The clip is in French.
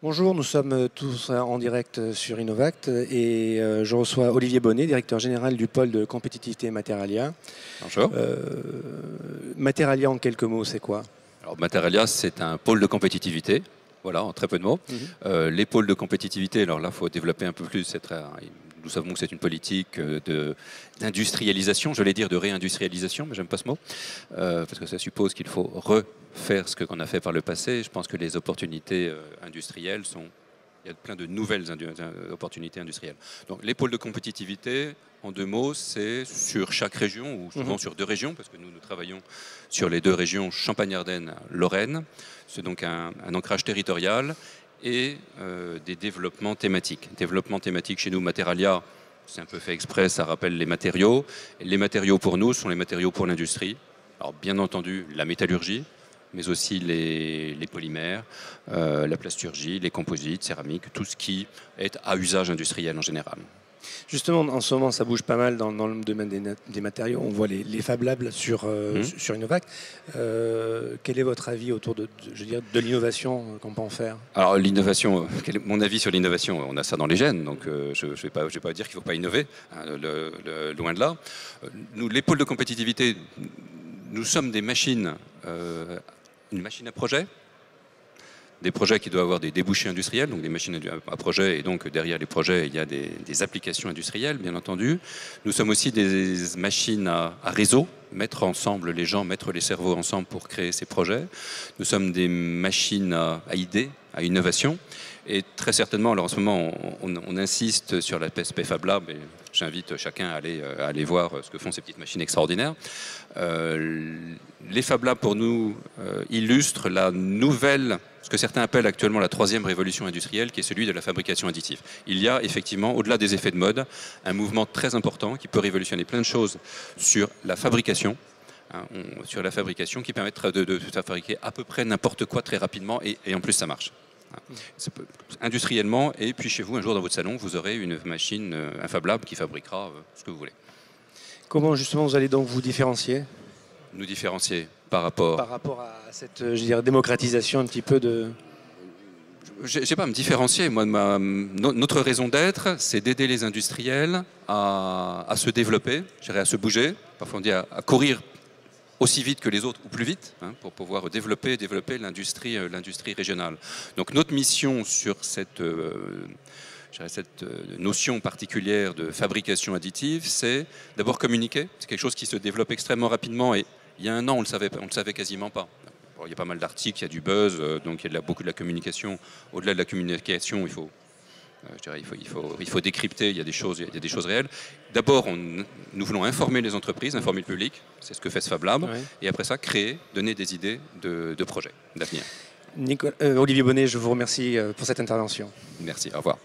Bonjour, nous sommes tous en direct sur Innovact et je reçois Olivier Bonnet, directeur général du pôle de compétitivité Materalia. Bonjour. Materalia, en quelques mots, c'est quoi? Alors, Materalia, c'est un pôle de compétitivité. Voilà, en très peu de mots. Les pôles de compétitivité, alors là, il faut développer un peu plus. Nous savons que c'est une politique d'industrialisation, je vais dire de réindustrialisation, mais j'aime pas ce mot, parce que ça suppose qu'il faut refaire ce qu'on a fait par le passé. Je pense que les opportunités industrielles sont... Il y a plein de nouvelles opportunités industrielles. Donc, les pôles de compétitivité, en deux mots, c'est sur chaque région, ou souvent sur deux régions, parce que nous travaillons sur les deux régions Champagne-Ardenne, Lorraine. C'est donc un ancrage territorial et des développements thématiques. Développement thématique chez nous, Materalia, c'est un peu fait exprès, ça rappelle les matériaux. Et les matériaux pour nous sont les matériaux pour l'industrie. Alors bien entendu, la métallurgie, mais aussi les polymères, la plasturgie, les composites, céramiques, tout ce qui est à usage industriel en général. Justement, en ce moment, ça bouge pas mal dans le domaine des matériaux. On voit les Fab Labs sur Innovact. Quel est votre avis autour de l'innovation qu'on peut en faire? Alors l'innovation, quel est mon avis sur l'innovation? On a ça dans les gènes, donc je ne vais pas dire qu'il ne faut pas innover, hein, loin de là. Nous, les pôles de compétitivité, nous sommes des machines, une machine à projet. Des projets qui doivent avoir des débouchés industriels, donc des machines à projet, et donc derrière les projets, il y a des applications industrielles, bien entendu. Nous sommes aussi des machines à réseau, mettre ensemble les gens, mettre les cerveaux ensemble pour créer ces projets. Nous sommes des machines à idées, à innovation. Et très certainement, alors en ce moment, on insiste sur l'aspect Fab Lab, et j'invite chacun à aller voir ce que font ces petites machines extraordinaires. Les Fab Labs, pour nous, illustrent la nouvelle, ce que certains appellent actuellement la troisième révolution industrielle, qui est celui de la fabrication additive. Il y a effectivement, au-delà des effets de mode, un mouvement très important qui peut révolutionner plein de choses sur la fabrication, qui permettra de fabriquer à peu près n'importe quoi très rapidement, et en plus ça marche. Industriellement, et puis chez vous, un jour dans votre salon, vous aurez une machine, un Fab Lab qui fabriquera ce que vous voulez. Comment justement vous allez donc vous différencier? Nous différencier par rapport à cette démocratisation un petit peu de... Je ne sais pas me différencier. Moi, notre raison d'être, c'est d'aider les industriels à se développer, à se bouger, parfois on dit à courir aussi vite que les autres ou plus vite, hein, pour pouvoir développer l'industrie régionale. Donc notre mission sur cette notion particulière de fabrication additive, c'est d'abord communiquer. C'est quelque chose qui se développe extrêmement rapidement, et il y a un an, on le savait quasiment pas. Alors, il y a pas mal d'articles, il y a du buzz, donc il y a beaucoup de la communication. Au-delà de la communication, il faut décrypter, il y a des choses réelles. D'abord, nous voulons informer les entreprises, informer le public, c'est ce que fait ce Fab Lab, et après ça, donner des idées de projets d'avenir. Olivier Bonnet, je vous remercie pour cette intervention. Merci, au revoir.